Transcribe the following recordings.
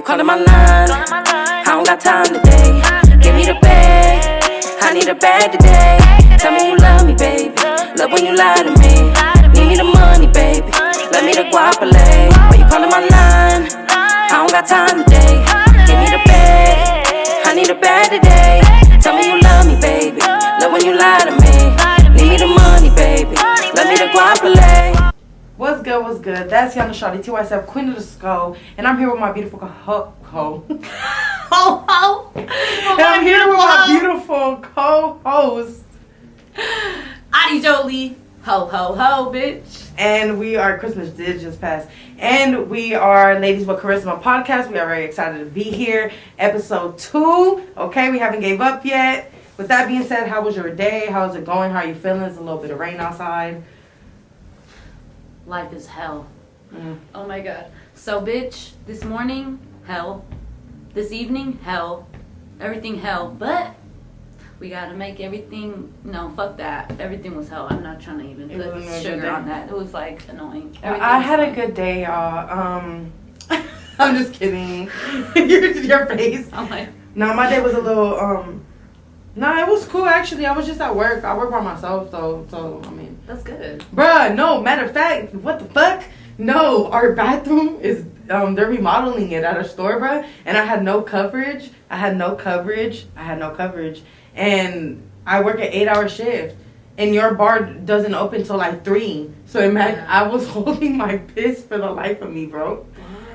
calling my line? I don't got time today. Give me the bag. I need a bag today. Tell me you love me, baby. Love when you lie to me. Need me the money, baby. Let me the guapole. Why you calling my line? I don't got time today. Give me the bag. I need a bag today. Tell me you love me, baby. Love when you lie to me. Need me the money, baby. Let me the guapole. What's good, what's good? That's Lwc.Podcast, TYSF, Queen of the Skull, and I'm here with my beautiful And I'm here with my beautiful co-host, AriJolie. Ho, ho, ho, bitch. And we are, Christmas did just pass, and we are Lwc.Podcast. We are very excited to be here. Episode 2. Okay, we haven't gave up yet. With that being said, how was your day? How's it going? How are you feeling? It's a little bit of rain outside. Life is hell. Oh my god. So, bitch, this morning, hell. This evening, hell. Everything hell. But we gotta make everything, no, fuck that. Everything was hell. I'm not trying to even put sugar on that. It was like annoying. I had a good day, y'all. I'm just kidding. your face. I'm like, no, my day was a little, no, it was cool actually. I was just at work. I work by myself, so I mean. that's good. Bruh, no, matter of fact, what the fuck? No, our bathroom is, they're remodeling it at our store, bruh. And I had no coverage. And I work an 8-hour shift. And your bar doesn't open till like 3. So imagine, I was holding my piss for the life of me, bro.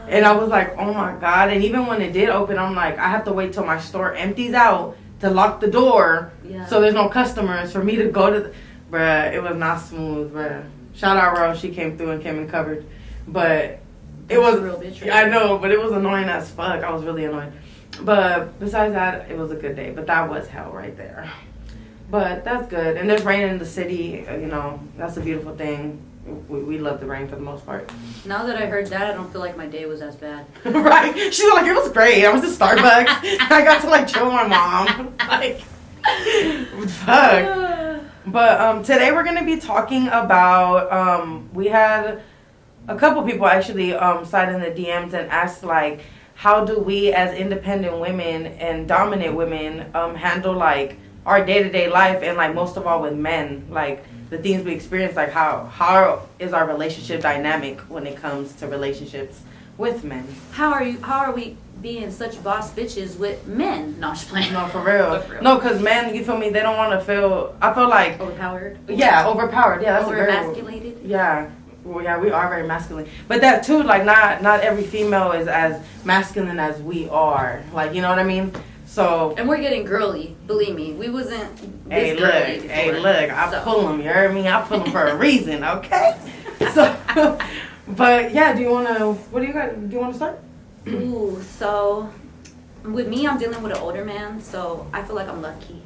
And I was like, oh my God. And even when it did open, I'm like, I have to wait till my store empties out to lock the door, so there's no customers for me to go to. Bruh, it was not smooth, bruh. Shout out Rose, she came through and came in covered, but it was. A real bitch, right? I know, but it was annoying as fuck. I was really annoyed. But besides that, it was a good day. But that was hell right there. But that's good. And there's rain in the city. You know, that's a beautiful thing. We love the rain for the most part. Now that I heard that, I don't feel like my day was as bad. Right? She's like, it was great. I was at Starbucks. I got to like chill with my mom. Like, fuck. But today we're gonna be talking about. We had a couple people actually slide in the DMs and asked like, how do we as independent women and dominant women handle like our day-to-day life, and like most of all with men, like the things we experience, like how is our relationship dynamic when it comes to relationships with men? How are we being such boss bitches with men? No, I'm just playing. No, for real. No, because men, you feel me, they don't want to feel, I feel like overpowered. Yeah, overpowered. Yeah, that's over-emasculated. Yeah. Well, yeah, we are very masculine. But that too, like not every female is as masculine as we are. Like, you know what I mean? So, and we're getting girly, believe me. We wasn't this girly before. Hey, look, I pull them, you heard me? I pull them for a reason, okay? So, but yeah, do you want to start? Ooh, so with me, I'm dealing with an older man, so I feel like I'm lucky.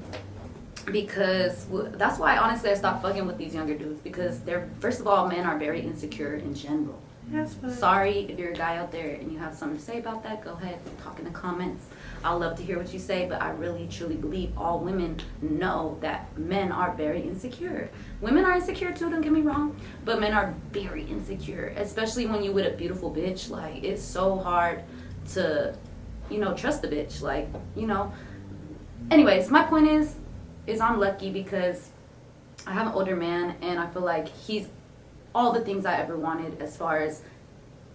Because that's why, honestly, I stopped fucking with these younger dudes. Because first of all, men are very insecure in general. Yes, sorry if you're a guy out there and you have something to say about that, go ahead, talk in the comments. I'll love to hear what you say, but I really truly believe all women know that men are very insecure. Women are insecure too, don't get me wrong, but men are very insecure, especially when you with a beautiful bitch. Like, it's so hard to, trust a bitch. Like, anyways, my point is I'm lucky because I have an older man and I feel like he's all the things I ever wanted, as far as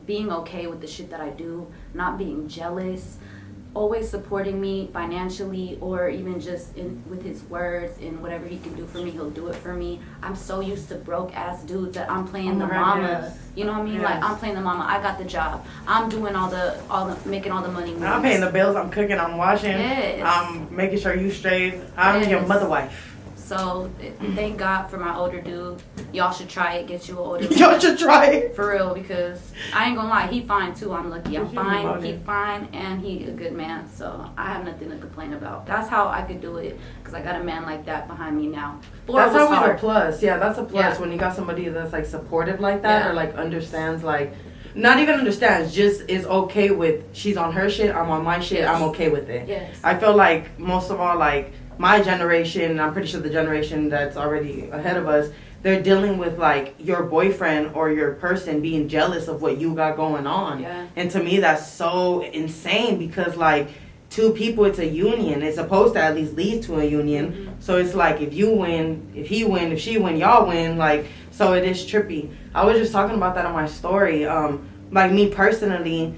being okay with the shit that I do, not being jealous, always supporting me financially, or even just with his words, and whatever he can do for me, he'll do it for me. I'm so used to broke ass dudes that I'm playing the mama. Yes. You know what I mean? Yes. Like, I'm playing the mama. I got the job. I'm doing all the making all the money moves. I'm paying the bills. I'm cooking. I'm washing. Yes. I'm making sure you straight. I'm your mother wife. So, thank God for my older dude. Y'all should try it. Get you an older man. Y'all should try it. For real, because I ain't gonna lie. He fine, too. I'm lucky. I'm fine. He fine, and he a good man. So, I have nothing to complain about. That's how I could do it, because I got a man like that behind me now. That's always a plus. Yeah, that's a plus when you got somebody that's, like, supportive like that, or, like, understands, like, not even understands, just is okay with, she's on her shit, I'm on my shit, I'm okay with it. Yes. I feel like, most of all, like, my generation, I'm pretty sure the generation that's already ahead of us, they're dealing with like your boyfriend or your person being jealous of what you got going on. Yeah. And to me, that's so insane because like two people, it's a union. It's supposed to at least lead to a union. Mm-hmm. So it's like if you win, if he win, if she win, y'all win. Like, so it is trippy. I was just talking about that on my story. Like me personally,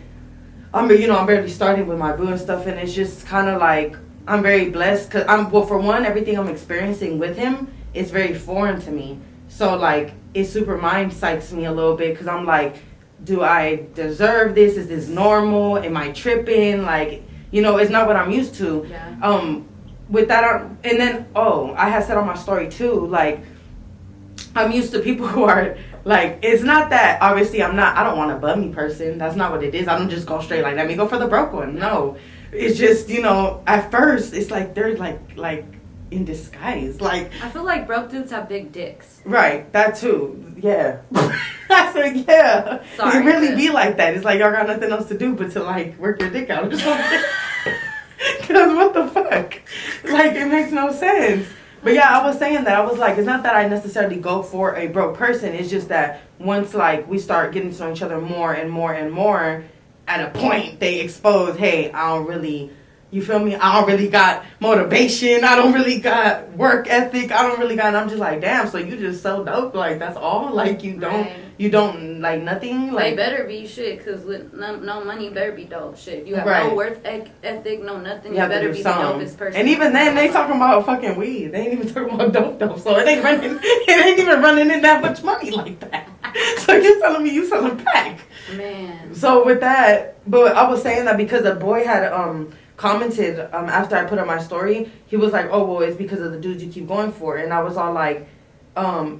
I'm barely starting with my boo and stuff, and it's just kind of like I'm very blessed because for one, everything I'm experiencing with him is very foreign to me. So like it super mind psychs me a little bit because I'm like, do I deserve this? Is this normal? Am I tripping? Like, it's not what I'm used to. Yeah. With that, and then I had said on my story too, like I'm used to people who are like, it's not that obviously I don't want a bummy person. That's not what it is. I don't just go straight like, let me go for the broke one. No, it's just at first it's like they're like in disguise. Like I feel like broke dudes have big dicks. Right, that too. Yeah. I said yeah. Sorry, it really be like that. It's like y'all got nothing else to do but to like work your dick out or something. Because what the fuck? Like it makes no sense. But yeah, I was saying that. I was like, it's not that I necessarily go for a broke person. It's just that once like we start getting to know each other more and more and more, at a point they expose, hey, I don't really, you feel me? I don't really got motivation. I don't really got work ethic. I don't really got, and I'm just like, damn, so you just so dope. Like, that's all? Like, you don't like nothing? Like, they better be shit, because with no money, you better be dope. Shit, you have no work ethic, no nothing, you better be the dopest person. And even then, they talking about fucking weed. They ain't even talking about dope, so it ain't even running in that much money like that. So you're telling me you selling pack. Man. So with that, but I was saying that because the boy had commented after I put up my story, he was like, oh, well, it's because of the dudes you keep going for. And I was all like,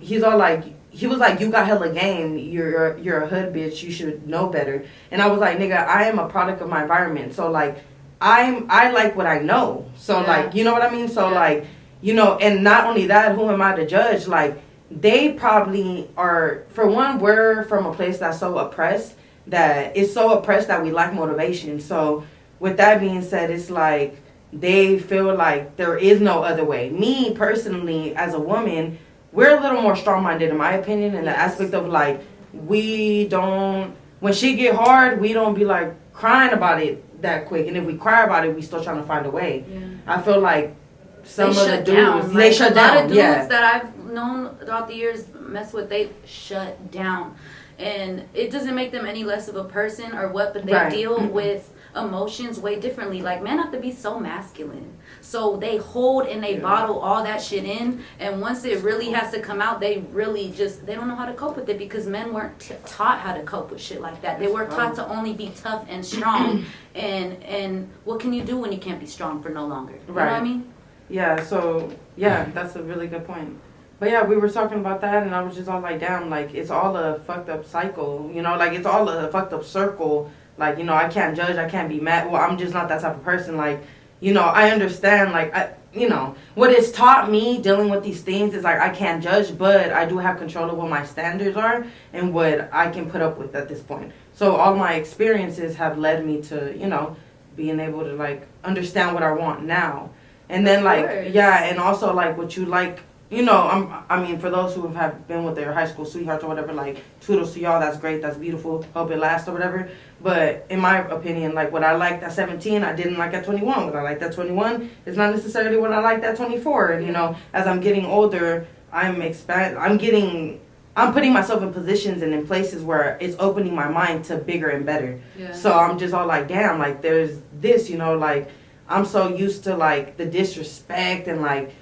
he was like, you got hella game, you're a hood bitch, you should know better. And I was like, nigga, I am a product of my environment, so like I like what I know, so like, you know what I mean, so like, and not only that, who am I to judge? Like, they probably are, for one, we're from a place that's so oppressed, that it's so oppressed that we lack motivation. So with that being said, it's like they feel like there is no other way. Me personally, as a woman, we're a little more strong-minded, in my opinion, in the aspect of like, we don't, when shit get hard, we don't be like crying about it that quick, and if we cry about it, we still trying to find a way. I feel like some of the dudes, they shut down. A lot of dudes that I've known throughout the years mess with, they shut down, and it doesn't make them any less of a person or what, but they deal with emotions way differently. Like, men have to be so masculine, so they hold and they bottle all that shit in, and once it really has to come out, they really just, they don't know how to cope with it, because men weren't taught how to cope with shit like that. They were taught to only be tough and strong, and what can you do when you can't be strong for no longer? You know what I mean? Yeah, so that's a really good point. But yeah, we were talking about that, and I was just all like, damn, like, it's all a fucked up cycle, like, it's all a fucked up circle. Like, I can't judge, I can't be mad. Well, I'm just not that type of person. Like, I understand, like, what it's taught me dealing with these things is, like, I can't judge, but I do have control of what my standards are and what I can put up with at this point. So all my experiences have led me to, being able to, like, understand what I want now. And then, like, and also, like, what you like, for those who have been with their high school sweethearts or whatever, like, toodles to y'all, that's great, that's beautiful, hope it lasts or whatever. But in my opinion, like, what I liked at 17, I didn't like at 21. What I liked at 21 is not necessarily what I liked at 24. And, as I'm getting older, I'm putting myself in positions and in places where it's opening my mind to bigger and better. Yeah. So I'm just all like, damn, like, there's this, like, I'm so used to, like, the disrespect and, like,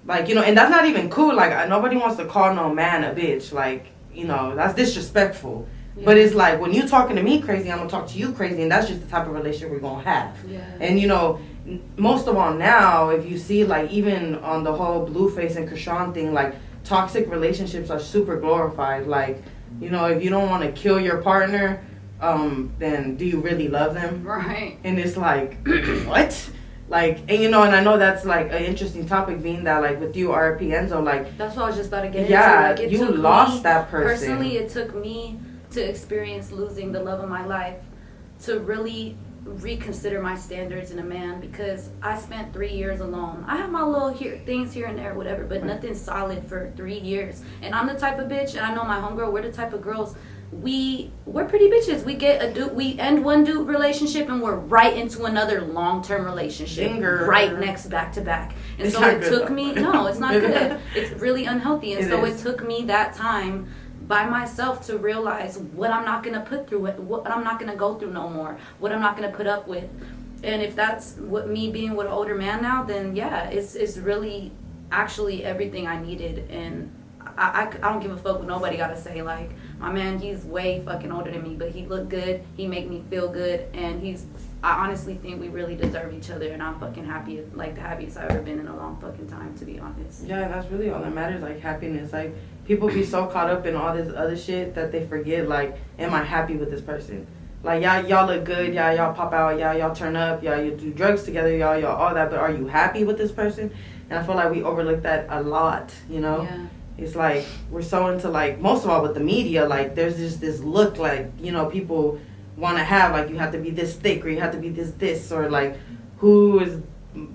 and that's not even cool. Like, nobody wants to call no man a bitch. Like, that's disrespectful. Yeah. But it's like, when you talking to me crazy, I'm going to talk to you crazy. And that's just the type of relationship we're going to have. Yeah. And, most of all now, if you see, like, even on the whole Blueface and Krishan thing, like, toxic relationships are super glorified. Like, if you don't want to kill your partner, then do you really love them? Right. And it's like, what? Like, and and I know that's like an interesting topic, being that, like, with you, RP Enzo, like, that's what I was just about to get into. Like, it you lost that person. Personally, it took me to experience losing the love of my life to really reconsider my standards in a man, because I spent 3 years alone. I have my little things here and there, whatever, but nothing solid for 3 years. And I'm the type of bitch, and I know my homegirl, we're the type of girls, we're pretty bitches. We get a dude, we end one dude relationship and we're right into another long-term relationship. Zinger. Right next, back to back. And It's so not it good, took though. me, no, it's not good. It's really unhealthy. And so is. it took me that time by myself to realize what I'm not going to put through it, what I'm not going to go through no more, what I'm not going to put up with. And if that's what me being with an older man now, then yeah, it's really actually everything I needed. And I don't give a fuck what nobody got to say. Like, my man, he's way fucking older than me, but he look good, he make me feel good, and I honestly think we really deserve each other, and I'm fucking happy, like the happiest I've ever been in a long fucking time, to be honest. Yeah, that's really all that matters, like happiness. Like, people be so caught up in all this other shit that they forget, like, am I happy with this person? Like, y'all look good, y'all pop out, y'all turn up, you do drugs together, y'all all that, but are you happy with this person? And I feel like we overlook that a lot, you know? Yeah. It's like, we're so into, like, most of all with the media, like, there's just this look, like, you know, people want to have, like, you have to be this thick, or you have to be this, or, like, who is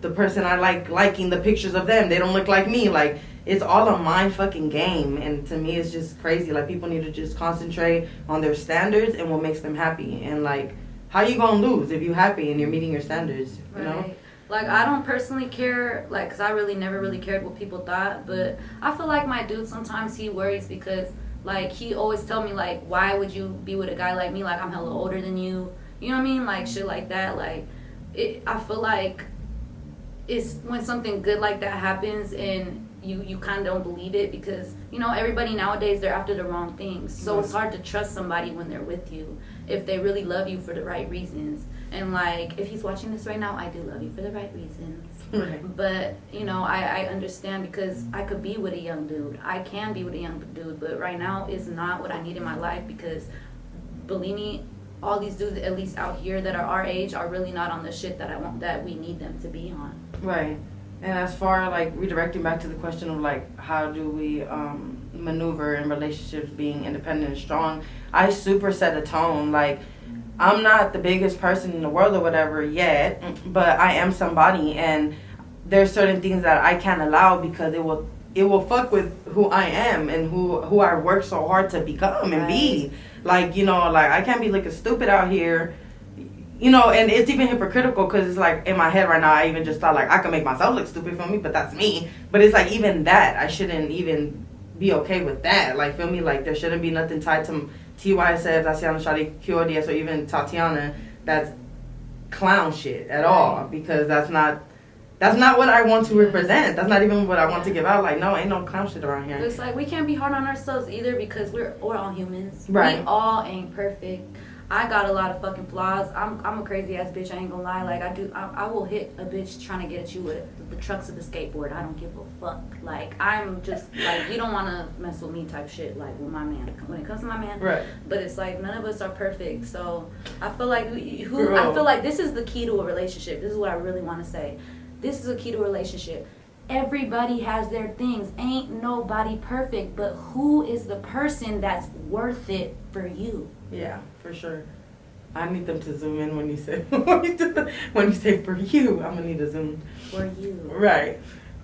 the person I like liking the pictures of them? They don't look like me. Like, it's all a mind fucking game, and to me, it's just crazy. Like, people need to just concentrate on their standards and what makes them happy, and, like, how you gonna lose if you're happy and you're meeting your standards, you know? Right. Like, I don't personally care, like, because I really never really cared what people thought, but I feel like my dude, sometimes he worries because, like, he always tell me, like, why would you be with a guy like me? Like, I'm hella older than you. You know what I mean? Like, shit like that. Like, I feel like it's when something good like that happens and you kind of don't believe it, because, you know, everybody nowadays, they're after the wrong things. So it's hard to trust somebody when they're with you if they really love you for the right reasons. And, like, if he's watching this right now, I do love you for the right reasons. Right. But, you know, I understand, because I could be with a young dude. I can be with a young dude, but right now is not what I need in my life, because, believe me, all these dudes, at least out here, that are our age, are really not on the shit that we need them to be on. Right. And as far, like, redirecting back to the question of, like, how do we maneuver in relationships being independent and strong, I super set a tone. Like, I'm not the biggest person in the world or whatever yet, but I am somebody, and there's certain things that I can't allow because it will fuck with who I am and who I work so hard to become and be. Like, you know, like, I can't be looking stupid out here. You know, and it's even hypocritical because it's like in my head right now, I even just thought, like, I can make myself look stupid, feel me? But that's me. But it's like, even that, I shouldn't even be okay with that. Like, feel me? Like, there shouldn't be nothing tied to TYSF, Lwc.Podcast, or even Tatiana, that's clown shit at all. Because that's not what I want to represent. That's not even what I want to give out. Like, no, ain't no clown shit around here. It's like, we can't be hard on ourselves either, because we're all humans. Right. We all ain't perfect. I got a lot of fucking flaws. I'm a crazy ass bitch, I ain't gonna lie. Like, I will hit a bitch trying to get at you with the trucks of the skateboard. I don't give a fuck. Like, I'm just, like, you don't want to mess with me type shit, like, with my man. When it comes to my man. Right. But it's like, none of us are perfect. So, I feel like this is the key to a relationship. This is what I really want to say. This is a key to a relationship. Everybody has their things. Ain't nobody perfect, but who is the person that's worth it for you? Yeah, for sure. I need them to zoom in when you say when you say for you. I'm gonna need to zoom. For you. Right.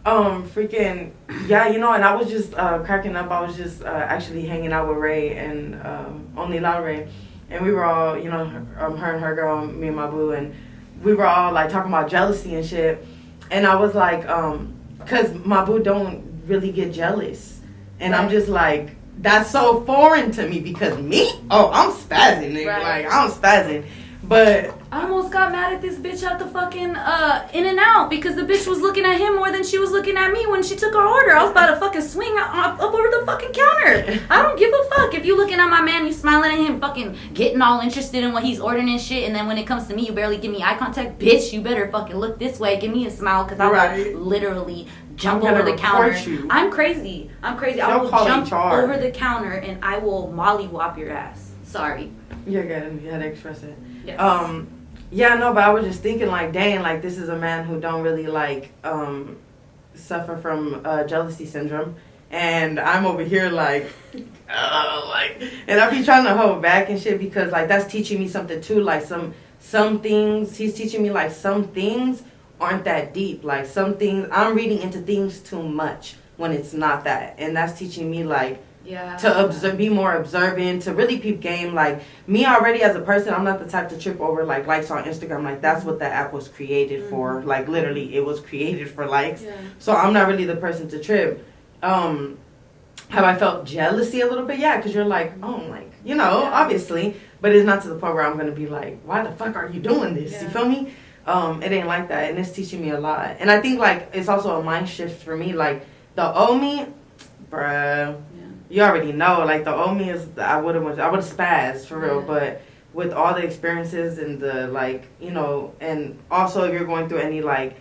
Freaking yeah, you know. And I was just cracking up. I was just actually hanging out with Ray and Only Loud Ray, and we were all, you know, her and her girl, me and my boo, and we were all like talking about jealousy and shit. And I was like, cause my boo don't really get jealous, and I'm just like, that's so foreign to me, because me? Oh, I'm spazzing, nigga. Right. Like, I'm spazzing. But I almost got mad at this bitch at the fucking In and Out, because the bitch was looking at him more than she was looking at me when she took her order. I was about to fucking swing up over the fucking counter. I don't give a fuck. If you looking at my man, you smiling at him, fucking getting all interested in what he's ordering and shit, and then when it comes to me, you barely give me eye contact. Bitch, you better fucking look this way. Give me a smile, because I will literally jump over the counter. You. I'm crazy. I will jump over the counter and I will mollywop your ass. Sorry. You're good. You had to express it. Yes. Yeah, no, but I was just thinking, like, dang, like, this is a man who don't really, like, suffer from jealousy syndrome. And I'm over here, like, and I be trying to hold back and shit, because, like, that's teaching me something, too. Like, some some things, he's teaching me, like, some things aren't that deep. Like, some things, I'm reading into things too much when it's not that. And that's teaching me, like, to observe, be more observant, to really peep game. Like, me already as a person, I'm not the type to trip over, like, likes on Instagram. Like, that's what that app was created for. Like, literally, it was created for likes. Yeah. So I'm not really the person to trip. Have I felt jealousy a little bit? Yeah, because you're like, oh, like, you know, obviously. But it's not to the point where I'm going to be like, why the fuck are you doing this? Yeah. You feel me? It ain't like that. And it's teaching me a lot. And I think, like, it's also a mind shift for me. Like, the old me, bruh. You already know, like, the old me is, I would have spazzed, for real, but with all the experiences and the, like, you know, and also if you're going through any, like,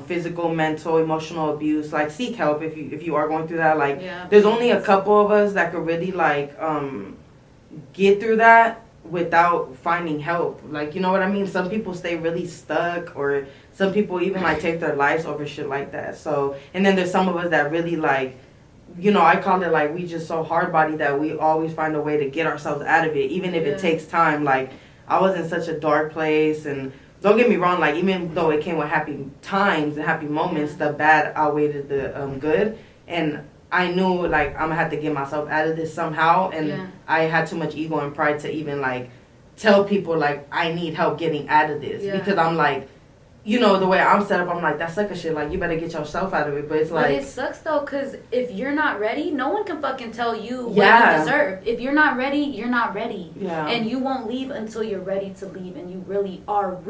physical, mental, emotional abuse, like, seek help if you are going through that. Like, there's only a couple of us that could really, like, get through that without finding help. Like, you know what I mean? Some people stay really stuck, or some people even, like, take their lives over shit like that. So, and then there's some of us that really, like, you know, I call it, like, we just so hard-bodied that we always find a way to get ourselves out of it, even if it takes time. Like, I was in such a dark place, and don't get me wrong, like, even though it came with happy times and happy moments, the bad outweighed the good, and I knew, like, I'm gonna have to get myself out of this somehow, and I had too much ego and pride to even, like, tell people, like, I need help getting out of this, because I'm like, you know, the way I'm set up, I'm like, that sucker shit, like, you better get yourself out of it. But it's like... But it sucks, though, because if you're not ready, no one can fucking tell you what you deserve. If you're not ready, you're not ready. Yeah. And you won't leave until you're ready to leave, and you really are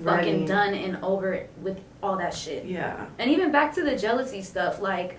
fucking done and over it with all that shit. Yeah. And even back to the jealousy stuff, like,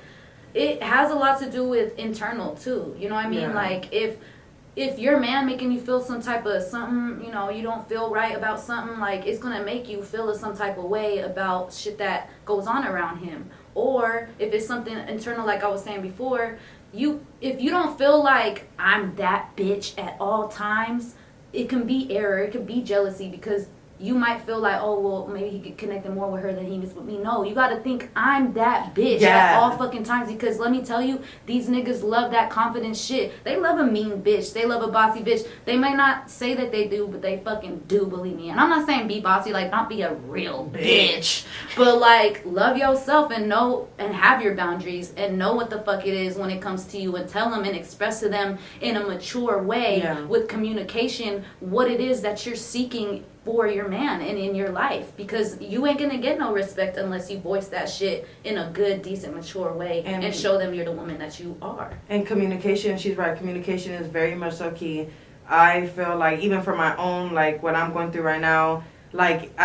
it has a lot to do with internal, too. You know what I mean? Like, if your man making you feel some type of something, you know, you don't feel right about something, like, it's going to make you feel some type of way about shit that goes on around him. Or if it's something internal, like I was saying before, if you don't feel like I'm that bitch at all times, it can be error, it could be jealousy, because you might feel like, oh, well, maybe he could connect more with her than he is with me. No, you got to think I'm that bitch at all fucking times, because let me tell you, these niggas love that confident shit. They love a mean bitch. They love a bossy bitch. They may not say that they do, but they fucking do, believe me. And I'm not saying be bossy, like, not be a real bitch. But, like, love yourself and know and have your boundaries and know what the fuck it is when it comes to you, and tell them and express to them in a mature way with communication what it is that you're seeking for your man and in your life, because you ain't gonna get no respect unless you voice that shit in a good, decent, mature way and show them you're the woman that you are. And communication, she's right, communication is very much so key. I feel like, even for my own, like, what I'm going through right now, like,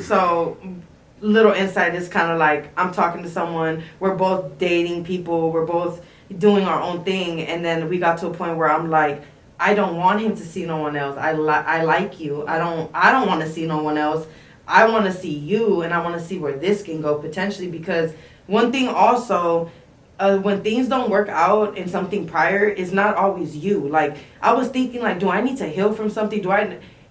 so little insight is kind of like, I'm talking to someone, we're both dating people, we're both doing our own thing, and then we got to a point where I'm like, I don't want him to see no one else. I like you. I don't want to see no one else. I want to see you, and I want to see where this can go potentially. Because one thing also, when things don't work out in something prior, it's not always you. Like, I was thinking, like, do I need to heal from something?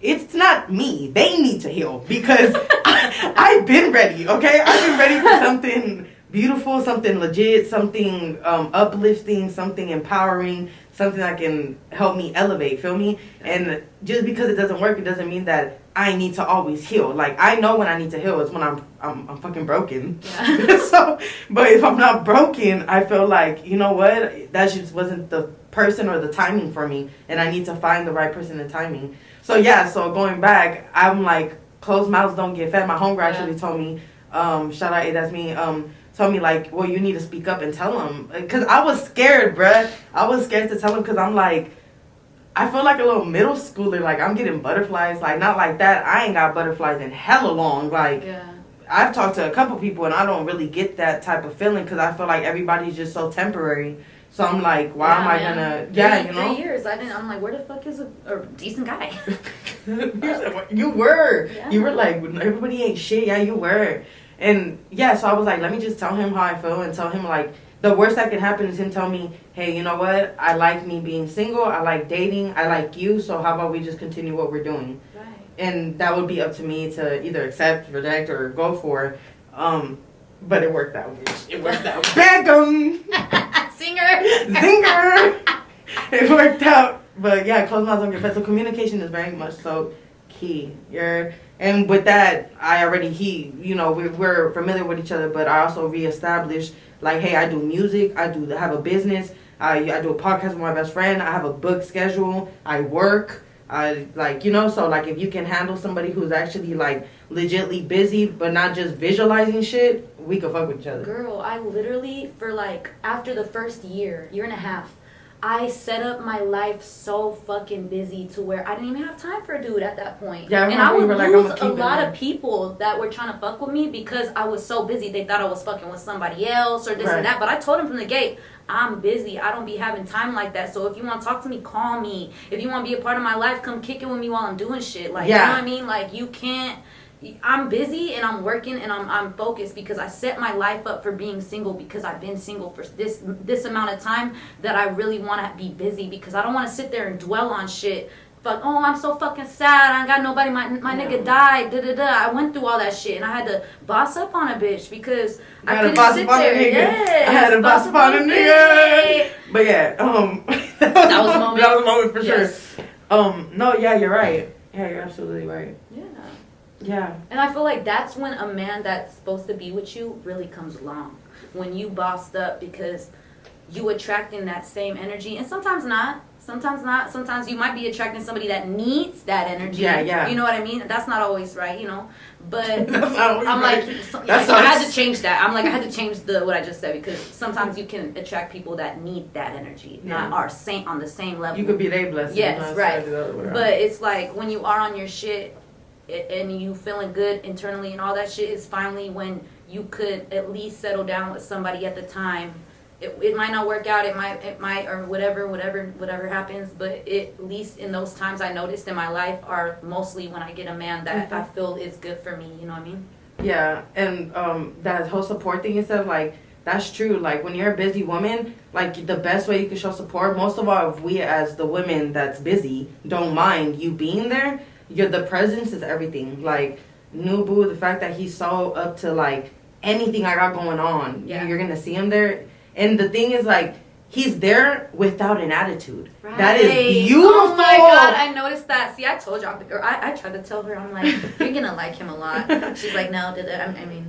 It's not me. They need to heal, because I've been ready. Okay, I've been ready for something beautiful, something legit, something uplifting, something empowering, something that can help me elevate, feel me? And just because it doesn't work, it doesn't mean that I need to always heal. Like, I know when I need to heal is when I'm fucking broken. Yeah. So, but if I'm not broken, I feel like, you know what? That just wasn't the person or the timing for me, and I need to find the right person and timing. So yeah, so going back, I'm like, closed mouths don't get fed. My homegirl actually told me, shout out, that's me, told me, like, well, you need to speak up and tell him. Because I was scared, bruh. I was scared to tell him, because I'm like, I feel like a little middle schooler. Like, I'm getting butterflies. Like, not like that. I ain't got butterflies in hella long. Like, I've talked to a couple people, and I don't really get that type of feeling, because I feel like everybody's just so temporary. So I'm like, why am I gonna... Yeah, you know? 3 years, I'm like, where the fuck is a decent guy? You were. Yeah. You were like, everybody ain't shit. Yeah, you were. And yeah, so I was like, let me just tell him how I feel, and tell him, like, the worst that can happen is him tell me, hey, you know what? I like me being single. I like dating. I like you. So how about we just continue what we're doing? Right. And that would be up to me to either accept, reject, or go for. But it worked out. It worked out. Bagum! Zinger! It worked out. But yeah, close mouths don't get fed. So communication is very much so key. And with that, we're familiar with each other, but I also reestablished, like, hey, I do music, I have a business, I do a podcast with my best friend, I have a book schedule, I work, so, like, if you can handle somebody who's actually, like, legitly busy, but not just visualizing shit, we can fuck with each other. Girl, I literally, for, like, after the first year and a half, I set up my life so fucking busy to where I didn't even have time for a dude at that point. Yeah, and I would like, lose a lot of people that were trying to fuck with me because I was so busy. They thought I was fucking with somebody else or this and that. But I told him from the gate, I'm busy. I don't be having time like that. So if you want to talk to me, call me. If you want to be a part of my life, come kick it with me while I'm doing shit. Like, you know what I mean? Like, you can't. I'm busy and I'm working and I'm focused because I set my life up for being single because I've been single for this amount of time that I really want to be busy because I don't want to sit there and dwell on shit. But, oh, I'm so fucking sad. I ain't got nobody. My nigga died. Da-da-da. I went through all that shit and I had to boss up on a bitch because I couldn't sit there. Yes, I had to boss up on a nigga. But yeah, that was a moment. That was a moment for yes. sure. No, yeah, you're right. Yeah, you're absolutely right. Yeah. Yeah. And I feel like that's when a man that's supposed to be with you really comes along. When you bossed up because you attracting that same energy. And sometimes not. Sometimes not. Sometimes you might be attracting somebody that needs that energy. Yeah. You know what I mean? That's not always right, you know. But I'm like, I had to change that. I had to change what I just said because sometimes you can attract people that need that energy, not are on the same level. You could be their blessing. Yes, right. But it's like when you are on your shit and you feeling good internally and all that shit is finally when you could at least settle down with somebody at the time. It might not work out, it might or whatever happens, but at least in those times I noticed in my life are mostly when I get a man that I feel is good for me, you know what I mean? Yeah, and that whole support thing and stuff, like, that's true. Like, when you're a busy woman, like, the best way you can show support, most of all, if we as the women that's busy don't mind you being there, the presence is everything. Like, Nubu, the fact that he's so up to, like, anything I got going on, you're going to see him there. And the thing is, like, he's there without an attitude. Right. That is beautiful. Oh my God, I noticed that. See, I told y'all, or I tried to tell her, I'm like, you're going to like him a lot. She's like, no, but anyways,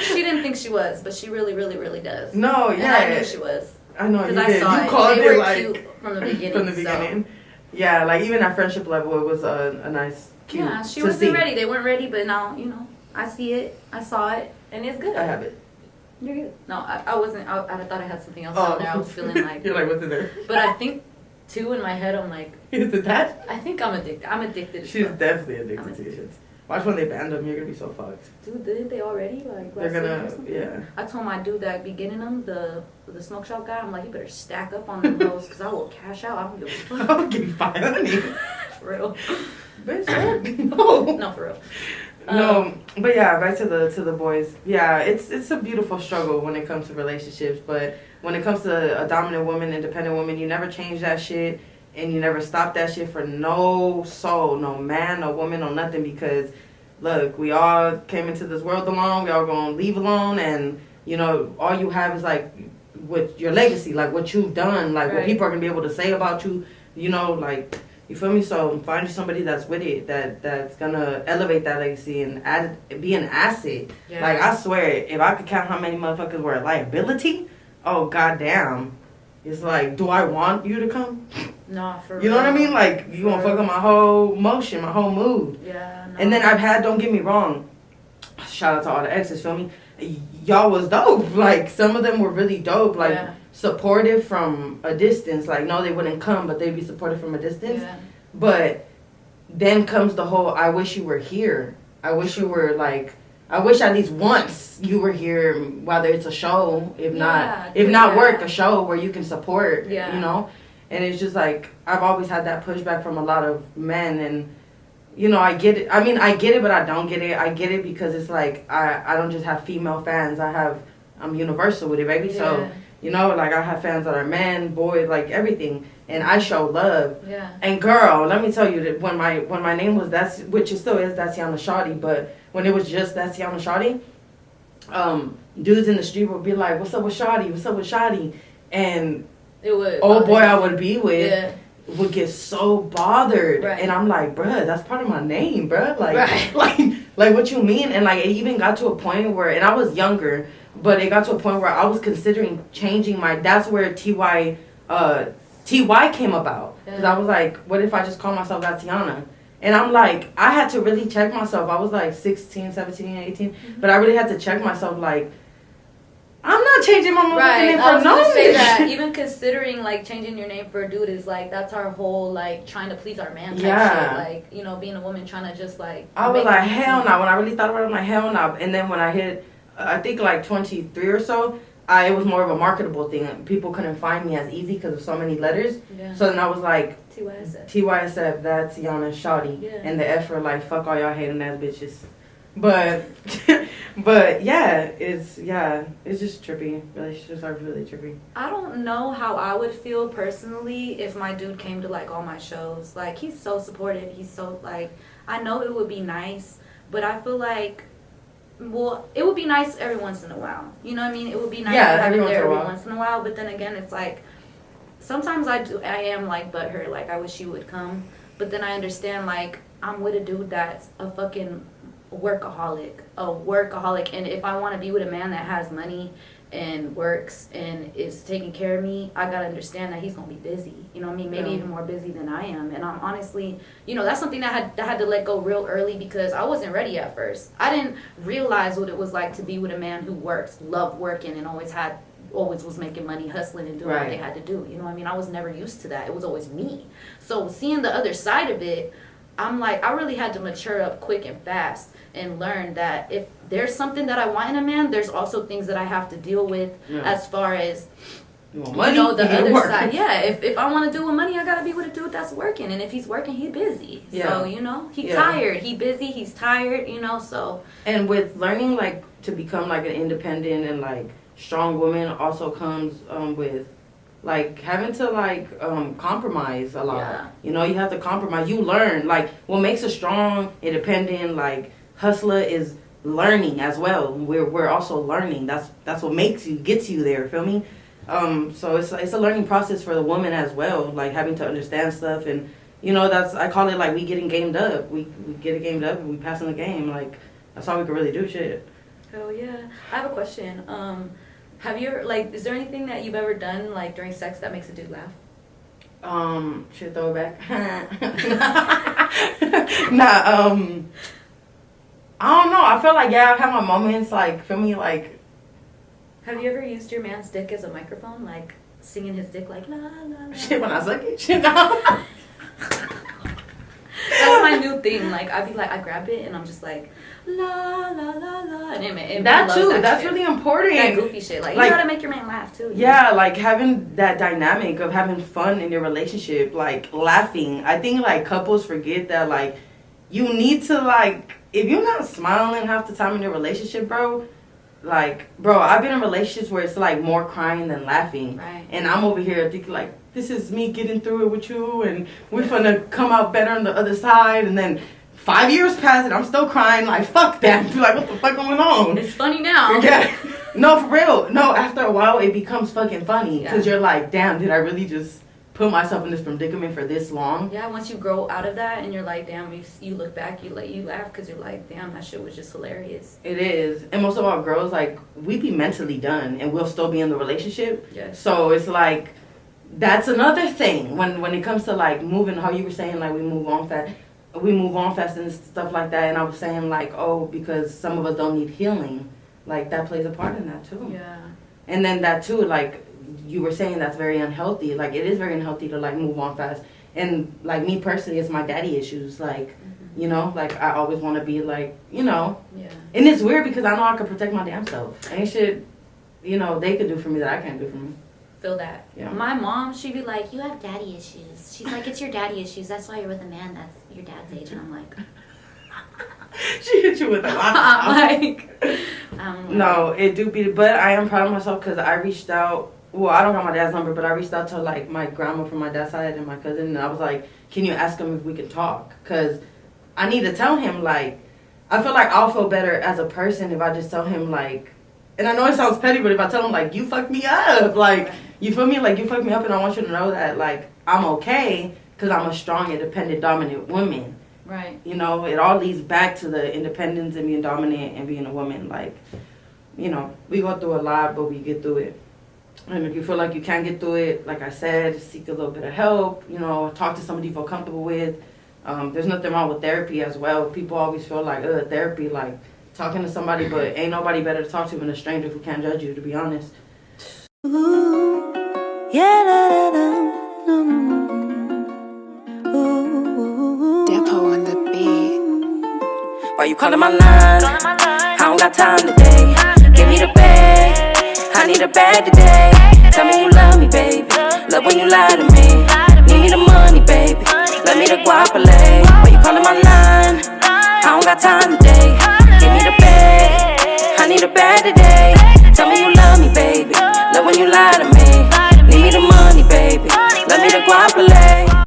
she didn't think she was, but she really, really, really does. No, yeah. And I knew she was. I know, because I saw it. They were cute from the beginning. From the beginning. So. Yeah, like, even at friendship level, it was a nice, cute Yeah, she wasn't ready. They weren't ready, but now, you know, I see it. I saw it, and it's good. I have it. You're good. No, I wasn't. I thought I had something else on there. I was feeling like. You're like, what's in there? But I think, too, in my head, I'm like. Is it that? I think I'm addicted. I'm addicted. She's definitely addicted to shit. Watch when they banned them. You're gonna be so fucked. Dude, didn't they already? Like, they're gonna, yeah. I told my dude that be getting them, the smoke shop guy. I'm like, you better stack up on them hoes, because I will cash out. I don't give a fuck. I'll give you $500. For real. Bitch, no. No, for real. No, but yeah, back to the boys. Yeah, it's a beautiful struggle when it comes to relationships, but when it comes to a dominant woman, independent woman, you never change that shit, and you never stop that shit for no soul, no man, no woman, no nothing, because look, we all came into this world alone, we all gonna leave alone, and you know, all you have is like with your legacy, like what you've done, like what people are gonna be able to say about you, you know, like. You feel me? So find you somebody that's with it, that's gonna elevate that legacy and be an asset. Yeah. Like, I swear, if I could count how many motherfuckers were a liability, oh goddamn, it's like, do I want you to come? No, for real. You know what I mean? Like, you gonna fuck up my whole motion, my whole mood. Yeah. No. And then don't get me wrong, shout out to all the exes, feel me? Y'all was dope. Like, some of them were really dope. Like, supportive from a distance. Like, no, they wouldn't come, but they'd be supportive from a distance. Yeah. But then comes the whole, I wish you were here. I wish you were, like, I wish at least once you were here, whether it's a show, if not work, a show where you can support, you know? And it's just like, I've always had that pushback from a lot of men, and you know, I get it. I mean, I get it, but I don't get it. I get it because it's like, I don't just have female fans. I'm universal with it, baby. Yeah. So, you know, like, I have fans that are men, boys, like, everything. And I show love. Yeah. And girl, let me tell you that when my name was, which it still is, Daciana Shawty, but when it was just Daciana Shawty, dudes in the street would be like, what's up with Shawty? What's up with Shawty? And it would, old boy I would be with, would get so bothered. Right. And I'm like, bruh, that's part of my name, bruh. Like, Right. like what you mean? And like, it even got to a point where, and I was younger, but it got to a point where I was considering changing that's where TY came about. Because I was like, what if I just call myself Tatiana? And I'm like, I had to really check myself. I was like 16, 17, 18. Mm-hmm. But I really had to check myself, like, I'm not changing my motherfucking name for no I was gonna say that. Even considering, like, changing your name for a dude is, like, that's our whole, like, trying to please our man type shit. Like, you know, being a woman trying to just, like... I was like, hell no. When I really thought about it, I'm like, hell no. And then when I hit, I think, like, 23 or so, it was more of a marketable thing. People couldn't find me as easy because of so many letters. Yeah. So then I was like... TYSF, that's Yana Shawty. Yeah. And the F for, like, fuck all y'all hating ass bitches. But yeah, it's just trippy. Relationships are really trippy. I don't know how I would feel personally if my dude came to, like, all my shows. Like, he's so supportive. He's so, like, I know it would be nice, but I feel like, well, it would be nice every once in a while. You know what I mean? It would be nice to have him there every once in a while. But then again, it's like, sometimes I am, like, butthurt. Like, I wish you would come. But then I understand, like, I'm with a dude that's a fucking workaholic. And if I want to be with a man that has money and works and is taking care of me, I gotta understand that he's gonna be busy. You know what I mean? Maybe even more busy than I am. And I'm honestly, you know, that's something that I had to let go real early because I wasn't ready at first. I didn't realize what it was like to be with a man who loved working, and always was making money, hustling and doing what they had to do. You know what I mean? I was never used to that. It was always me. So seeing the other side of it, I'm like, I really had to mature up quick and fast and learn that if there's something that I want in a man, there's also things that I have to deal with as far as, you know, the other side. Yeah, if I want to do with money, I got to be with a dude that's working. And if he's working, he's busy. Yeah. So, you know, he's tired. He busy, he's tired, you know, so. And with learning, like, to become, like, an independent and, like, strong woman also comes with, like, having to, like, compromise a lot. Yeah. You know, you have to compromise. You learn. Like, what makes a strong, independent, like, hustler is learning as well. We're also learning. That's what gets you there, feel me? So it's a learning process for the woman as well, like, having to understand stuff. And, you know, I call it, like, we getting gamed up. We get it gamed up and we passing the game. Like, that's all we can really do, shit. Hell yeah. I have a question. Have you ever, like, is there anything that you've ever done, like, during sex that makes a dude laugh? Should throw it back. Nah, I don't know. I feel like, I've had my moments, like, feel me, like. Have you ever used your man's dick as a microphone, like, singing his dick, like, la, la, la? Shit, when I suck it? Shit, no. That's my new thing. Like, I grab it and I'm just like, la, la, la, la. And that too, that's shit. Really important. That goofy shit. Like, you gotta make your man laugh too. Yeah, like, having that dynamic of having fun in your relationship, like, laughing. I think, like, couples forget that, like, you need to, like, if you're not smiling half the time in your relationship, bro, I've been in relationships where it's, like, more crying than laughing. Right. And I'm over here thinking, like, this is me getting through it with you, and we're finna come out better on the other side. And then 5 years pass, and I'm still crying, like, fuck that. Like, what the fuck going on? It's funny now. Yeah. No, for real. No, after a while, it becomes fucking funny. Because you're like, damn, did I really just put myself in this predicament for this long? Yeah, once you grow out of that and you're like, damn, you look back, you laugh because you're like, damn, that shit was just hilarious. It is. And most of our girls, like, we be mentally done and we'll still be in the relationship. Yes. So it's like, that's another thing when it comes to, like, moving, how you were saying, like, we move on fast and stuff like that. And I was saying, like, oh, because some of us don't need healing. Like, that plays a part in that too. Yeah. And then that too, like, you were saying that's very unhealthy. Like, it is very unhealthy to, like, move on fast. And, like, me personally, it's my daddy issues. Like, you know, like, I always want to be, like, you know. Yeah. And it's weird because I know I could protect my damn self. Ain't shit, you know, they could do for me that I can't do for me. Feel that. Yeah. My mom, she'd be like, you have daddy issues. She's like, it's your daddy issues. That's why you're with a man that's your dad's age. And I'm like... She hit you with a lot. I'm like... No, it do be... But I am proud of myself because I reached out... Well, I don't got my dad's number, but I reached out to, like, my grandma from my dad's side and my cousin, and I was like, can you ask him if we can talk? Because I need to tell him, like, I feel like I'll feel better as a person if I just tell him, like, and I know it sounds petty, but if I tell them, like, you fucked me up, like, you feel me? Like, you fucked me up, and I want you to know that, like, I'm okay because I'm a strong, independent, dominant woman. Right. You know, it all leads back to the independence and being dominant and being a woman. Like, you know, we go through a lot, but we get through it. And if you feel like you can't get through it, like I said, seek a little bit of help. You know, talk to somebody you feel comfortable with. There's nothing wrong with therapy as well. People always feel like, therapy, like talking to somebody, but ain't nobody better to talk to than a stranger who can't judge you, to be honest. Ooh, yeah, da, da, da, Depo on the beat. Why you calling my line? I don't got time today. Give me the bag. I need a bag today. Tell me you love me, baby. Love when you lie to me. Need me the money, baby. Let me the guapole. Why you calling my line? I don't got time today.